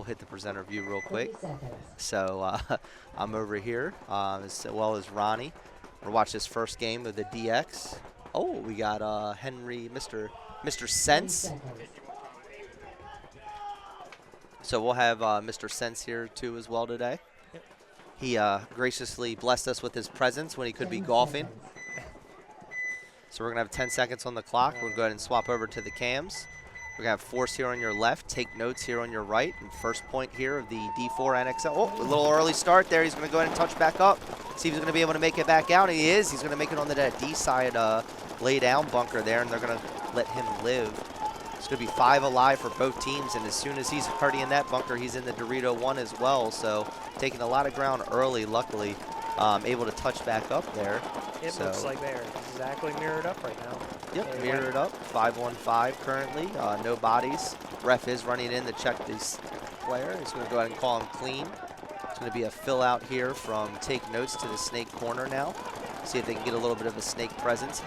we'll hit the presenter view real quick. So I'm over here, as well as Ronnie. We'll watch this first game of the DX. Oh, we got Henry, Mr. Sense. So we'll have Mr. Sense here too as well today. He graciously blessed us with his presence when he could be golfing. So we're going to have 10 seconds on the clock. We'll go ahead and swap over to the cams. We're going to have Force here on your left, Take Notes here on your right, and first point here of the D4 NXL. Oh, a little early start there. He's going to go ahead and touch back up, see if he's going to be able to make it back out. He is. He's going to make it on the D side lay down bunker there, and they're going to let him live. It's going to be 5 alive for both teams, and as soon as he's already in that bunker, he's in the Dorito 1 as well. So taking a lot of ground early, luckily, able to touch back up there. It looks like they're exactly mirrored up right now. Yep, mirrored up, 5-1-5 currently, no bodies. Ref is running in to check this player. He's going to go ahead and call him clean. It's going to be a fill out here from Take Notes to the snake corner now. See if they can get a little bit of a snake presence.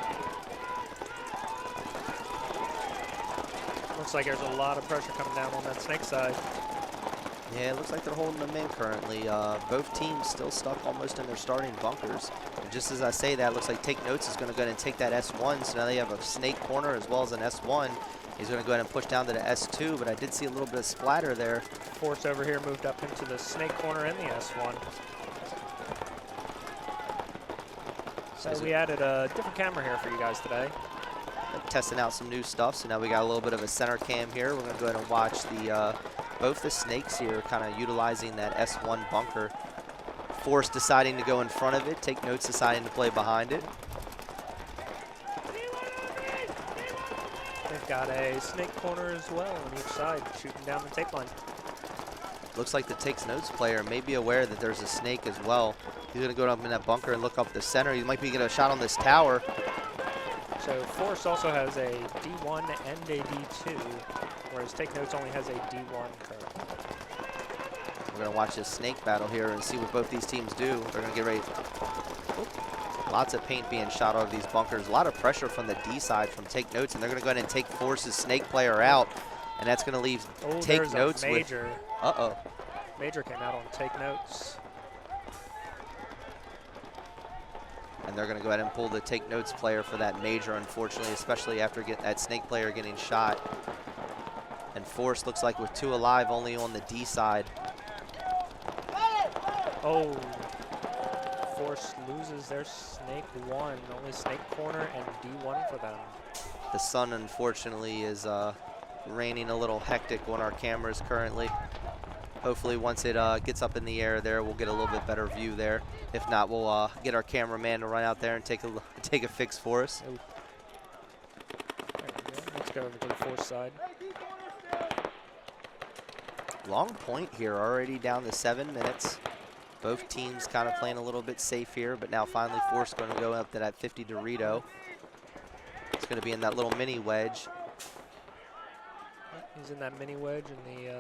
Looks like there's a lot of pressure coming down on that snake side. Yeah, it looks like they're holding them in currently. Both teams still stuck almost in their starting bunkers. And just as I say that, it looks like Take Notes is going to go ahead and take that S1. So now they have a snake corner as well as an S1. He's going to go ahead and push down to the S2, but I did see a little bit of splatter there. Force over here moved up into the snake corner and the S1. So we added a different camera here for you guys today. Testing out some new stuff, so now we got a little bit of a center cam here. We're going to go ahead and watch the both the snakes here kind of utilizing that S1 bunker. Force deciding to go in front of it, Take Notes deciding to play behind it. They've got a snake corner as well on each side, shooting down the tape line. Looks like the Take Notes player may be aware that there's a snake as well. He's going to go up in that bunker and look up the center. He might be getting a shot on this tower. So Force also has a D1 and a D2, whereas Take Notes only has a D1 currently. We're going to watch this snake battle here and see what both these teams do. They're going to get ready. Lots of paint being shot out of these bunkers. A lot of pressure from the D side from Take Notes, and they're going to go ahead and take Force's snake player out, and that's going to leave Take Notes with... Uh-oh. Major came out on Take Notes. And they're going to go ahead and pull the Take Notes player for that major, unfortunately, especially after that snake player getting shot. And Force looks like with 2 alive only on the D side. Oh, Force loses their snake 1, only snake corner and D1 for them. The sun, unfortunately, is raining a little hectic on our cameras currently. Hopefully once it gets up in the air there, we'll get a little bit better view there. If not, we'll get our cameraman to run out there and take a fix for us. There we go. Let's go over to the Force side. Long point here, already down to 7 minutes. Both teams kind of playing a little bit safe here, but now finally Force going to go up to that 50 Dorito. It's going to be in that little mini wedge. He's in that mini wedge in the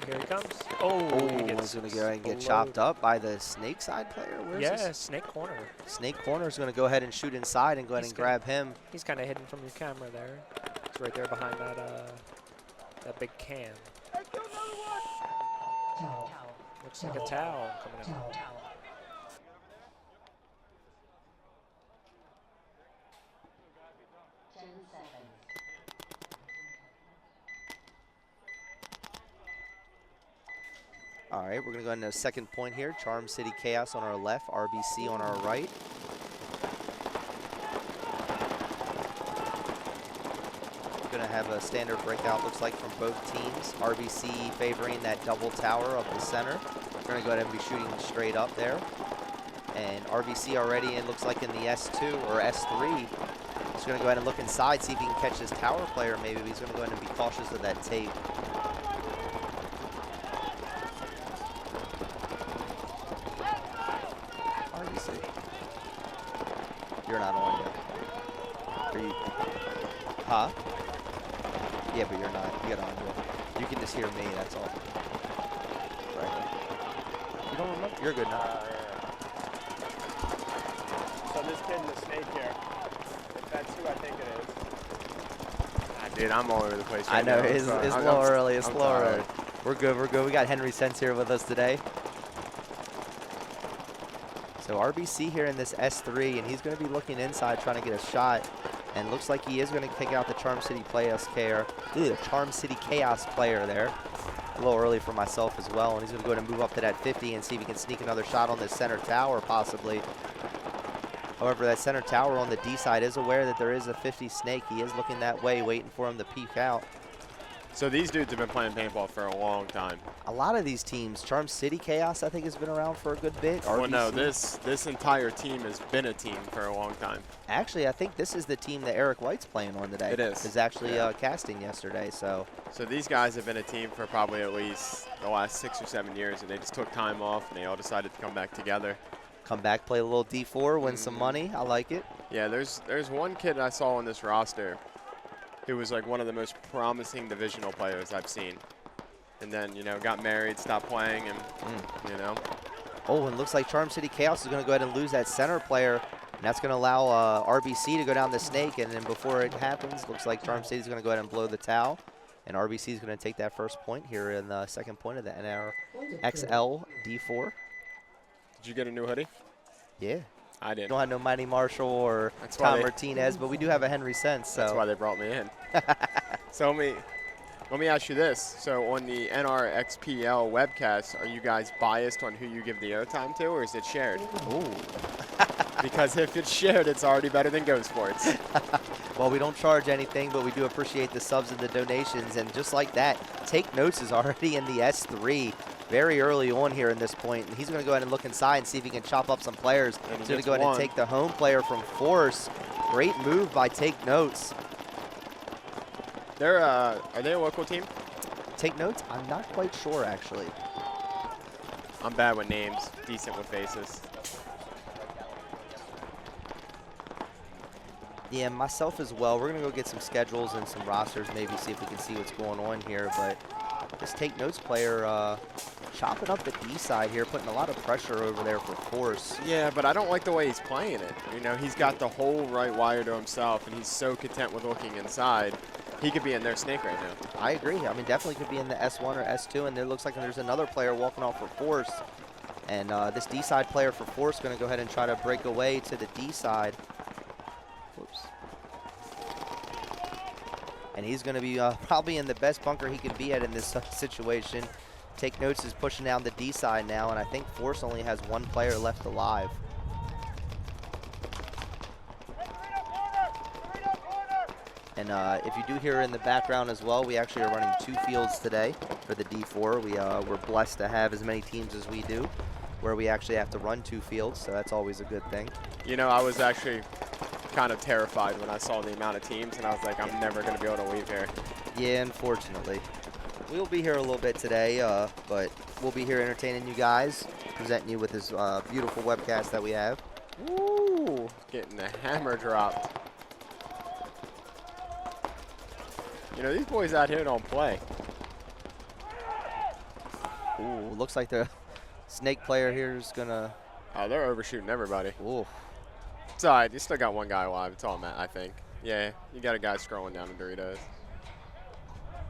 here he comes. Oh, he's going to go ahead and get chopped up by the snake side player. Where's this? Snake corner. Snake corner is going to go ahead and shoot inside and go ahead and grab him. He's kind of hidden from your camera there. He's right there behind that big cam. Looks like a towel coming out. All right, we're going to go into a second point here. Charm City Chaos on our left, RBC on our right. We're going to have a standard breakout, looks like, from both teams. RBC favoring that double tower up the center. We're going to go ahead and be shooting straight up there. And RBC already, it looks like in the S2 or S3. He's going to go ahead and look inside, see if he can catch this tower player maybe. He's going to go ahead and be cautious of that tape. You're not on yet. Are you? Huh? Yeah, but you're not. You get on yet. You can just hear me, that's all. Right. You don't remember? You're good now. Yeah. So this kid in the snake here, if that's who I think it is. Dude, I'm all over the place right I know, now. it's I'm- a little early, it's a I'm little early. tired. We're good, we're good. We got Henry Sense here with us today. So RBC here in this S3, and he's going to be looking inside trying to get a shot. And looks like he is going to take out the Charm City Charm City Chaos player there. A little early for myself as well. And he's going to go ahead and move up to that 50 and see if he can sneak another shot on this center tower possibly. However, that center tower on the D side is aware that there is a 50 snake. He is looking that way, waiting for him to peek out. So these dudes have been playing paintball for a long time. A lot of these teams, Charm City Chaos, I think, has been around for a good bit. Well, no, RBC. this entire team has been a team for a long time. Actually, I think this is the team that Eric White's playing on today. It is. Is actually casting yesterday, so. So these guys have been a team for probably at least the last 6 or 7 years, and they just took time off, and they all decided to come back together. Come back, play a little D4, win some money. I like it. Yeah, there's one kid I saw on this roster who was like one of the most promising divisional players I've seen. And then, you know, got married, stopped playing, and, you know. Oh, and looks like Charm City Chaos is going to go ahead and lose that center player. And that's going to allow RBC to go down the snake. And then before it happens, looks like Charm City is going to go ahead and blow the towel. And RBC is going to take that first point here in the second point of the NRXL D4. Did you get a new hoodie? Yeah. I did. Don't have no Mighty Marshall or Tom Martinez, but we do have a Henry Sense. So. That's why they brought me in. So let me ask you this. So on the NRXPL webcast, are you guys biased on who you give the airtime to, or is it shared? Ooh. Because if it's shared, it's already better than Go Sports. Well, we don't charge anything, but we do appreciate the subs and the donations. And just like that, Take Notes is already in the S3 very early on here in this point. And he's going to go ahead and look inside and see if he can chop up some players. He's going to go ahead and take the home player from Force. Great move by Take Notes. Are they a local team? Take Notes? I'm not quite sure, actually. I'm bad with names, decent with faces. Yeah, myself as well. We're going to go get some schedules and some rosters, maybe see if we can see what's going on here. But this Take Notes player chopping up the D side here, putting a lot of pressure over there for Force. Yeah, but I don't like the way he's playing it. You know, he's got the whole right wire to himself, and he's so content with looking inside. He could be in their snake right now. I agree. I mean, definitely could be in the S1 or S2, and it looks like there's another player walking off for Force. And this D side player for Force going to go ahead and try to break away to the D side. Whoops. And he's going to be probably in the best bunker he could be at in this situation. Take Notes is pushing down the D side now, and I think Force only has one player left alive. And if you do hear in the background as well, we actually are running 2 fields today for the D4. We're blessed to have as many teams as we do, where we actually have to run 2 fields, so that's always a good thing. You know, I was actually kind of terrified when I saw the amount of teams, and I was like, I'm never going to be able to leave here. Yeah, unfortunately. We'll be here a little bit today, but we'll be here entertaining you guys, presenting you with this beautiful webcast that we have. Woo! Getting the hammer dropped. You know, these boys out here don't play. Ooh, looks like the snake player here is going to... Oh, they're overshooting everybody. Ooh. It's all right. You still got one guy alive. It's all Matt, I think. Yeah, you got a guy scrolling down the Doritos.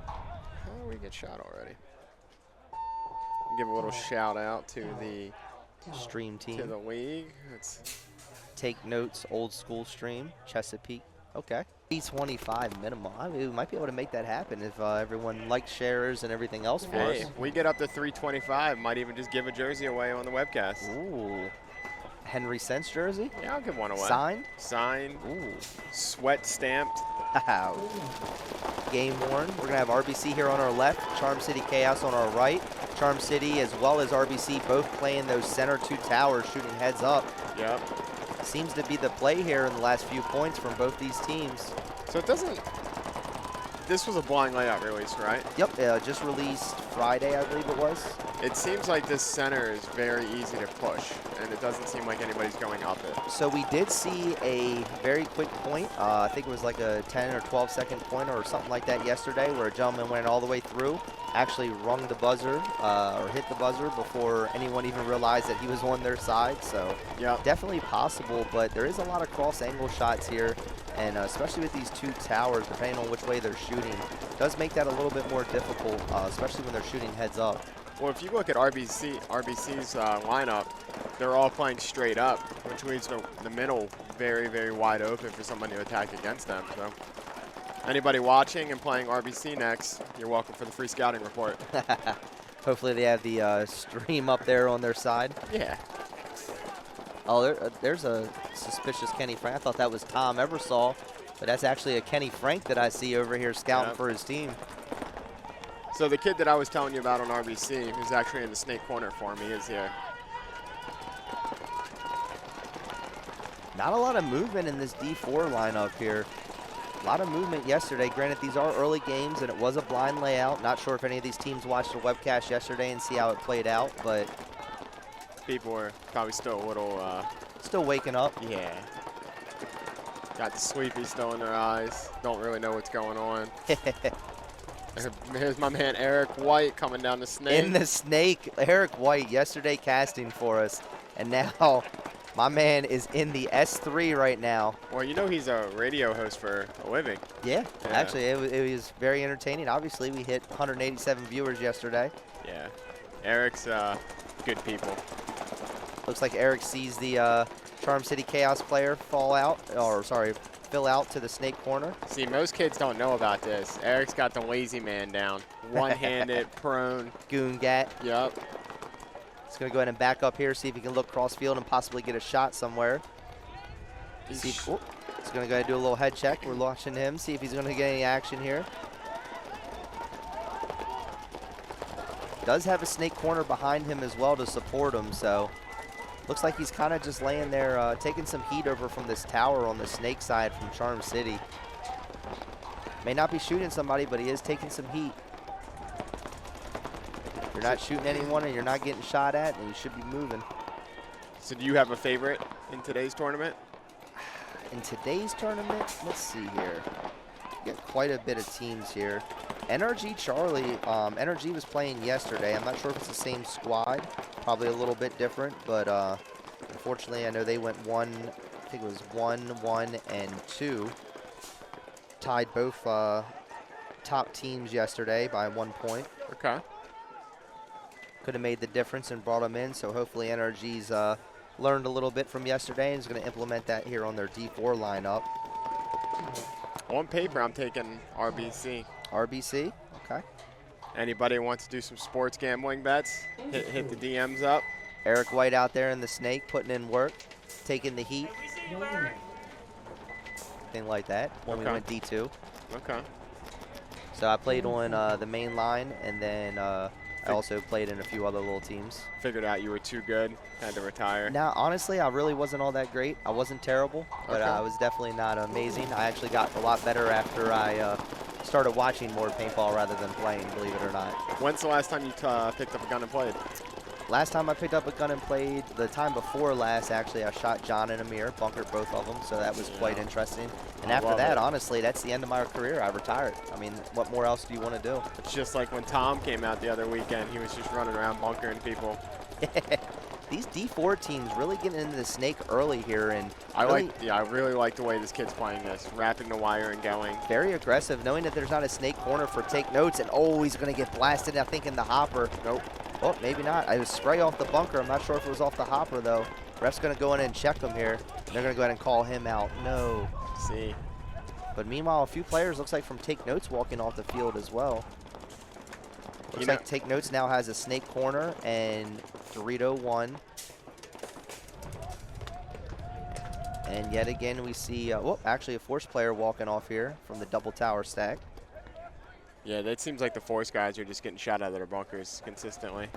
How do we get shot already? Give a little shout out to the stream team. To the league. It's Take Notes, old school stream, Chesapeake. Okay. 25 minimum. I mean, we might be able to make that happen if everyone likes shares and everything else for us. Hey, we get up to 325. Might even just give a jersey away on the webcast. Ooh. Henry Sense jersey? Yeah, I'll give one away. Signed? Signed. Ooh. Sweat stamped. Game worn. We're going to have RBC here on our left, Charm City Chaos on our right. Charm City as well as RBC both playing those center 2 towers, shooting heads up. Yep. Seems to be the play here in the last few points from both these teams. So it doesn't... This was a blind layout release, right? Yep, just released Friday, I believe it was. It seems like this center is very easy to push, and it doesn't seem like anybody's going up it. So we did see a very quick point. I think it was like a 10 or 12 second pointer or something like that yesterday, where a gentleman went all the way through, actually rung the buzzer or hit the buzzer before anyone even realized that he was on their side. So Yep. definitely possible, but there is a lot of cross angle shots here, and especially with these two towers, depending on which way they're shooting, does make that a little bit more difficult, especially when they're shooting heads up. Well, if you look at RBC's lineup, they're all playing straight up, which leaves the middle very, very wide open for someone to attack against them. So anybody watching and playing RBC next, you're welcome for the free scouting report. Hopefully they have the stream up there on their side. Yeah. Oh, there's a suspicious Kenny Frank. I thought that was Tom Eversole, but that's actually a Kenny Frank that I see over here scouting for his team. So the kid that I was telling you about on RBC, who's actually in the snake corner for me, is here. Not a lot of movement in this D4 lineup here. A lot of movement yesterday. Granted, these are early games, and it was a blind layout. Not sure if any of these teams watched the webcast yesterday and see how it played out, but People were probably still a little, still waking up. yeah. Got the sleepy still in their eyes. Don't really know what's going on. Here's my man Eric White coming down the snake. In the snake, Eric White yesterday casting for us, and now my man is in the S3 right now. Well, you know he's a radio host for a living. Yeah, actually, it was very entertaining. Obviously, we hit 187 viewers yesterday. Yeah. Eric's good people. Looks like Eric sees the Charm City Chaos player fill out to the snake corner. See, most kids don't know about this. Eric's got the lazy man down. One-handed, prone. Goon Gat. Yep. He's going to go ahead and back up here, see if he can look cross field and possibly get a shot somewhere. He's going to go ahead and do a little head check. We're watching him, see if he's going to get any action here. Does have a snake corner behind him as well to support him, so looks like he's kind of just laying there, taking some heat over from this tower on the snake side from Charm City. May not be shooting somebody, but he is taking some heat. If you're not shooting anyone and you're not getting shot at, then you should be moving. So do you have a favorite in today's tournament? In today's tournament, let's see here. We got quite a bit of teams here. NRG Charlie, NRG was playing yesterday. I'm not sure if it's the same squad. Probably a little bit different, but unfortunately I know they went I think it was 1-1 and 2. Tied both top teams yesterday by 1 point. Okay. Could have made the difference and brought them in, so hopefully NRG's learned a little bit from yesterday and is going to implement that here on their D4 lineup. On paper, I'm taking RBC. RBC, okay. Anybody wants to do some sports gambling bets, hit the DMs up. Eric White out there in the snake, putting in work, taking the heat. Thing like that when we went D2. Okay. So I played on the main line, and then I also played in a few other little teams. Figured out you were too good, had to retire. Now, honestly, I really wasn't all that great. I wasn't terrible, but I was definitely not amazing. I actually got a lot better after I started watching more paintball rather than playing, believe it or not. When's the last time you picked up a gun and played? Last time I picked up a gun and played, the time before last, actually, I shot John and Amir, bunkered both of them, so that was quite interesting. And after that, honestly, that's the end of my career. I retired. I mean, what more else do you want to do? It's just like when Tom came out the other weekend, he was just running around bunkering people. These D4 teams really getting into the snake early here, and I really like the way this kid's playing this, wrapping the wire and going. Very aggressive, knowing that there's not a snake corner for take notes, and he's going to get blasted, I think, in the hopper. Nope. Oh, maybe not. I was spray off the bunker. I'm not sure if it was off the hopper, though. Ref's going to go in and check him here. They're going to go ahead and call him out. No. See. But meanwhile, a few players, looks like from Take Notes, walking off the field as well. Looks like Take Notes now has a snake corner and Dorito 1. And yet again, we see, actually a Force player walking off here from the double tower stack. Yeah, that seems like the Force guys are just getting shot out of their bunkers consistently.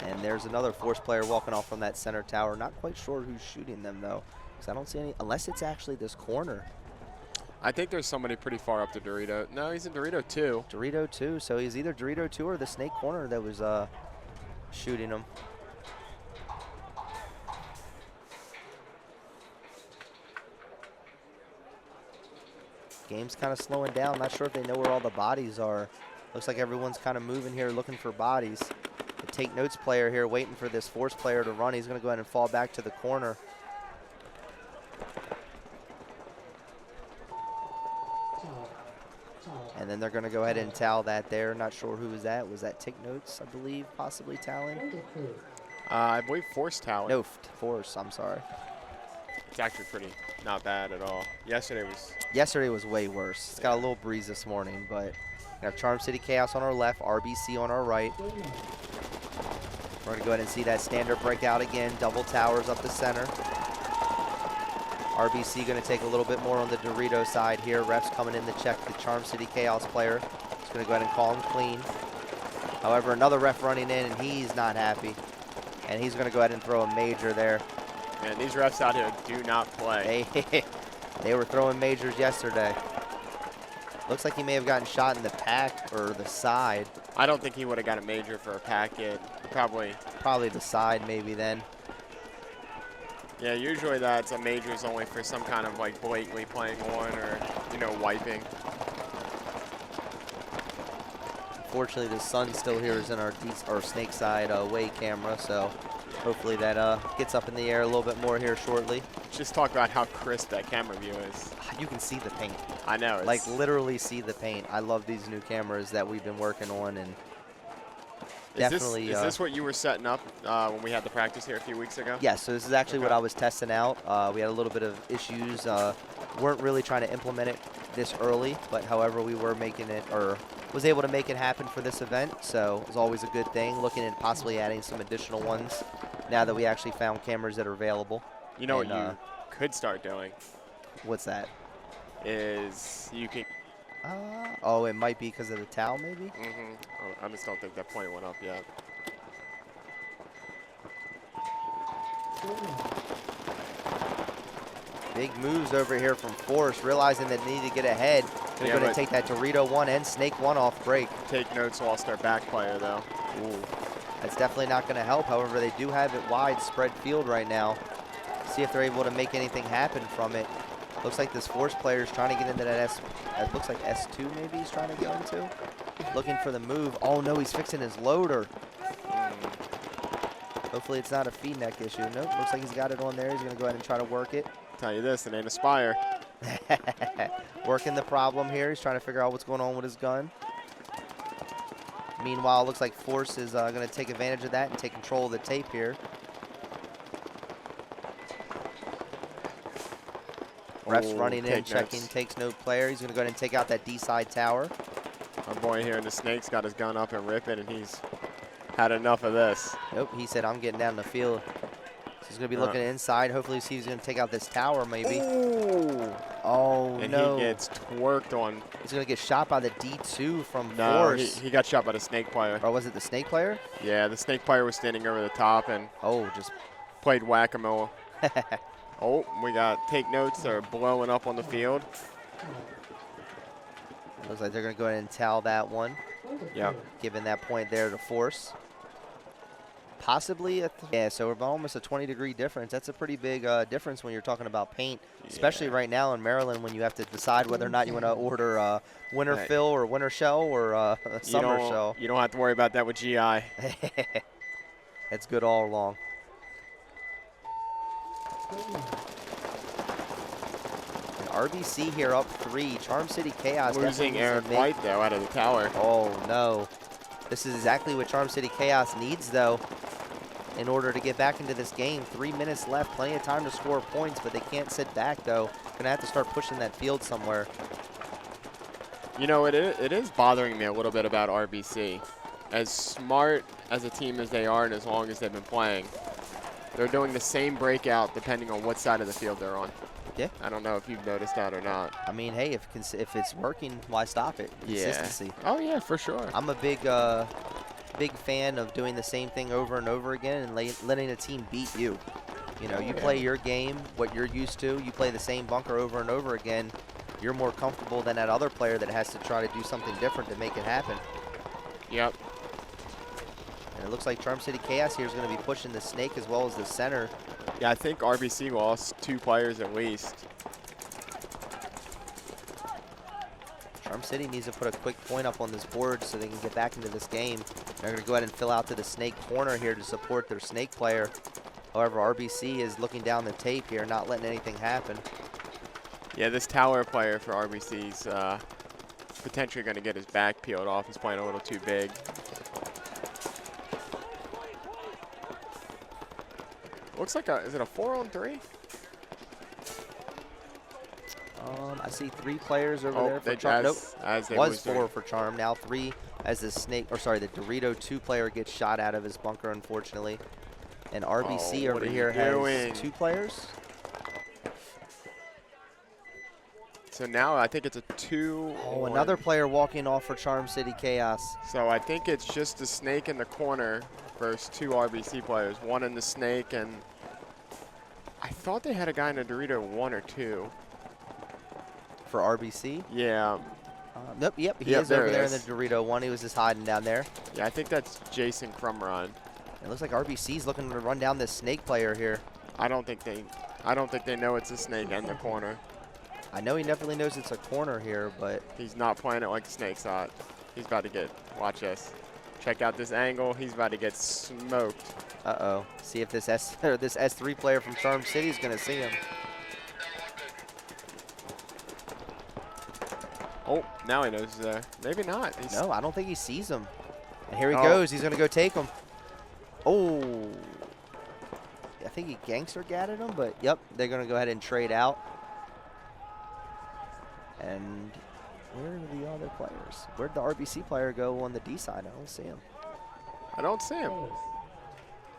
And there's another Force player walking off from that center tower. Not quite sure who's shooting them, though, because I don't see any, unless it's actually this corner. I think there's somebody pretty far up to Dorito. No, he's in Dorito 2. Dorito 2, so he's either Dorito 2 or the snake corner that was shooting him. Game's kind of slowing down. Not sure if they know where all the bodies are. Looks like everyone's kind of moving here looking for bodies. The take notes player here waiting for this force player to run. He's going to go ahead and fall back to the corner. And then they're going to go ahead and towel that there. Not sure who was that. Was that take notes, I believe, possibly toweling? I believe Force Tower. No, force. I'm sorry. It's actually pretty not bad at all. Yesterday was way worse. It's got a little breeze this morning, but we have Charm City Chaos on our left, RBC on our right. We're going to go ahead and see that standard breakout again. Double towers up the center. RBC going to take a little bit more on the Dorito side here. Refs coming in to check the Charm City Chaos player. He's going to go ahead and call him clean. However, another ref running in, and he's not happy. And he's going to go ahead and throw a major there. Man, these refs out here do not play. They were throwing majors yesterday. Looks like he may have gotten shot in the pack or the side. I don't think he would have got a major for a packet. Probably the side maybe then. Yeah, usually that's a major is only for some kind of like blatantly playing one or, you know, wiping. Fortunately, the sun still here is in our snake side away camera, so hopefully that gets up in the air a little bit more here shortly. Just talk about how crisp that camera view is. You can see the paint. I know. Like literally see the paint. I love these new cameras that we've been working on, and definitely. Is this what you were setting up when we had the practice here a few weeks ago? Yes, so this is actually what I was testing out. We had a little bit of issues. Weren't really trying to implement it this early, but however, we were making it, or was able to make it happen for this event, so it was always a good thing. Looking at possibly adding some additional ones now that we actually found cameras that are available. You know what you could start doing? What's that? Is you can... oh, it might be because of the towel, maybe? Mm-hmm. Oh, I just don't think that point went up yet. Big moves over here from Force, realizing that they need to get ahead. They're going to take that Dorito 1 and Snake 1 off break. Take notes lost their back player, though. Ooh. That's definitely not going to help. However, they do have it wide spread field right now. See if they're able to make anything happen from it. Looks like this Force player is trying to get into that it looks like S2 maybe he's trying to get into. Looking for the move. Oh no, he's fixing his loader. Hopefully it's not a feed neck issue. Nope, looks like he's got it on there. He's going to go ahead and try to work it. Tell you this, it ain't Aspire. Working the problem here. He's trying to figure out what's going on with his gun. Meanwhile, it looks like Force is going to take advantage of that and take control of the tape here. Ref's running in, checking, takes no player. He's going to go ahead and take out that D side tower. Our boy here in the Snake's got his gun up and ripping, and he's had enough of this. Nope, he said, I'm getting down the field. So he's going to be looking inside. Hopefully, see if he's going to take out this tower, maybe. Ooh. Oh, and no. He gets twerked on. He's going to get shot by the D2 from No, Force. he got shot by the Snake player. Or was it the Snake player? Yeah, the Snake player was standing over the top and just played whack-a-mole. Oh, we got take notes. They're blowing up on the field. Looks like they're going to go ahead and towel that one. Yep. Giving that point there to Force. Possibly, yeah, so we're almost a 20-degree difference. That's a pretty big difference when you're talking about paint, especially right now in Maryland when you have to decide whether or not you want to order winter fill or winter shell or summer shell. You don't have to worry about that with GI. It's good all along. And RBC here up 3. Charm City Chaos losing Aaron White, though, out of the tower. Oh, no. This is exactly what Charm City Chaos needs, though, in order to get back into this game. 3 minutes left, plenty of time to score points, but they can't sit back, though. Gonna have to start pushing that field somewhere. You know, it is bothering me a little bit about RBC. As smart as a team as they are and as long as they've been playing, they're doing the same breakout depending on what side of the field they're on. Yeah. I don't know if you've noticed that or not. I mean, hey, if it's working, why stop it? Consistency. Yeah. Oh, yeah, for sure. I'm a big fan of doing the same thing over and over again and letting a team beat you. You know, you play your game, what you're used to. You play the same bunker over and over again. you're more comfortable than that other player that has to try to do something different to make it happen. Yep. And it looks like Charm City Chaos here is going to be pushing the snake as well as the center. Yeah, I think RBC lost 2 players at least. Charm City needs to put a quick point up on this board so they can get back into this game. They're going to go ahead and fill out to the snake corner here to support their snake player. However, RBC is looking down the tape here, not letting anything happen. Yeah, this tower player for RBC's potentially going to get his back peeled off. He's playing a little too big. Looks like is it a 4-on-3? I see 3 players over there for they Charm. Nope, as they was 4 for Charm. Now 3 as the snake, or sorry, the Dorito 2 player gets shot out of his bunker, unfortunately. And RBC over here has 2 players. So now I think it's a 2. Oh, another player walking off for Charm City Chaos. So I think it's just the snake in the corner versus 2 RBC players. 1 in the snake, and I thought they had a guy in a Dorito 1 or 2. For RBC? Yeah. Nope, yep, he is over there in the Dorito 1. He was just hiding down there. Yeah, I think that's Jason Crumron. It looks like RBC's looking to run down this snake player here. I don't think they know it's a snake in the corner. I know he definitely knows it's a corner here, but he's not playing it like the snake saw it. He's about to get, watch this. Check out this angle. He's about to get smoked. Uh-oh. See if this this S3 player from Charm City is going to see him. Oh, now he knows he's there. Maybe not. No, I don't think he sees him. And here he goes. He's going to go take him. Oh. I think he gangster gadded him, but yep, they're going to go ahead and trade out. And where are the other players? Where'd the RBC player go on the D side? I don't see him. I don't see him.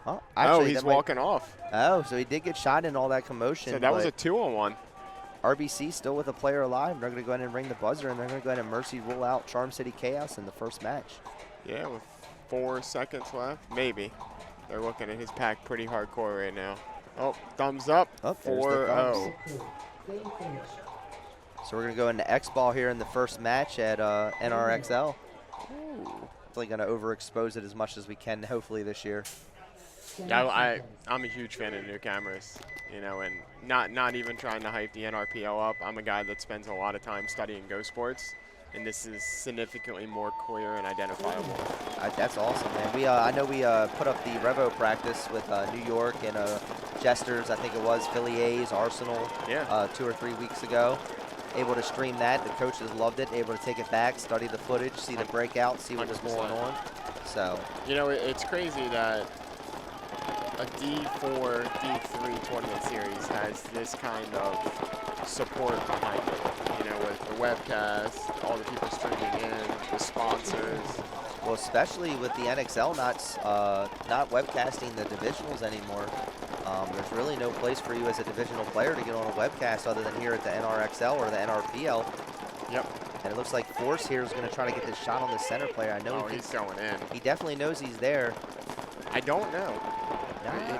Oh, actually, he's walking off. Oh, so he did get shot in all that commotion. So that was a 2-on-1. RBC still with a player alive. They're going to go ahead and ring the buzzer, and they're going to go ahead and mercy rule out Charm City Chaos in the first match. Yeah, with 4 seconds left. Maybe. They're looking at his pack pretty hardcore right now. Oh, thumbs up. 4-0. So we're going to go into X-Ball here in the first match at NRXL. Definitely going to overexpose it as much as we can, hopefully, this year. Yeah, I'm a huge fan of new cameras, you know, and not even trying to hype the NRPL up. I'm a guy that spends a lot of time studying Go Sports, and this is significantly more clear and identifiable. That's awesome, man. I know we put up the Revo practice with New York and Jesters, I think it was, Philly A's, Arsenal, 2 or 3 weeks ago. Able to stream that. The coaches loved it. Able to take it back, study the footage, see the breakout, see what was going on. So, you know, it's crazy that a D4, D3 tournament series has this kind of support behind it. You know, with the webcast, all the people streaming in, the sponsors. Well, especially with the NXL not webcasting the divisionals anymore. There's really no place for you as a divisional player to get on a webcast other than here at the NRXL or the NRPL. Yep. And it looks like Force here is going to try to get this shot on the center player. I know he's going in. He definitely knows he's there. I don't know.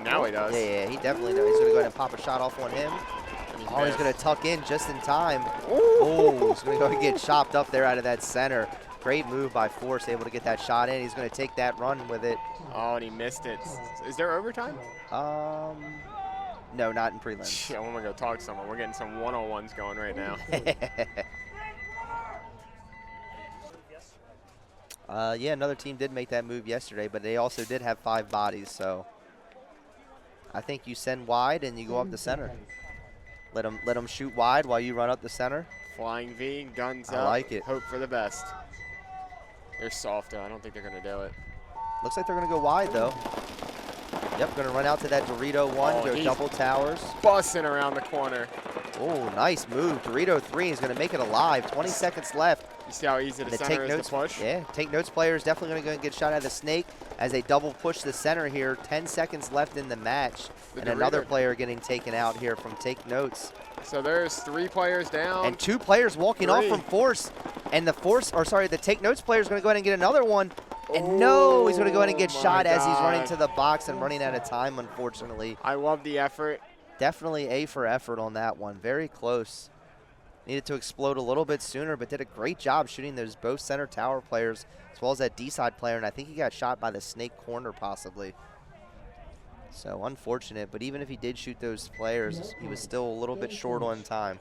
Now he does. Yeah, he definitely knows. He's going to go ahead and pop a shot off on him. He's going to tuck in just in time. Oh, he's going to go and get chopped up there out of that center. Great move by Force, able to get that shot in. He's going to take that run with it. Oh, and he missed it. Is there overtime? No, not in prelims. Yeah, I'm going to go talk to someone. We're getting some one-on-ones going right now. Yeah, another team did make that move yesterday, but they also did have 5 bodies, so I think you send wide and you go up the center. Let them shoot wide while you run up the center. Flying V, guns up. I like it. Hope for the best. They're soft, though. I don't think they're going to do it. Looks like they're going to go wide, though. Yep, going to run out to that Dorito 1, go double towers. Bussing around the corner. Oh, nice move. Dorito 3 is going to make it alive. 20 seconds left. You see how easy the center is to push? Yeah, Take Notes player is definitely going to go and get shot at the snake as they double push the center here. 10 seconds left in the match. And another player getting taken out here from Take Notes. So there's 3 players down. And 2 players walking off from Force. And the Take Notes player is going to go ahead and get another one. And no, he's going to go ahead and get shot as he's running to the box and running out of time, unfortunately. I love the effort. Definitely A for effort on that one. Very close. Needed to explode a little bit sooner, but did a great job shooting those both center tower players as well as that D-side player, and I think he got shot by the snake corner possibly. So unfortunate, but even if he did shoot those players, he was still a little bit short on time.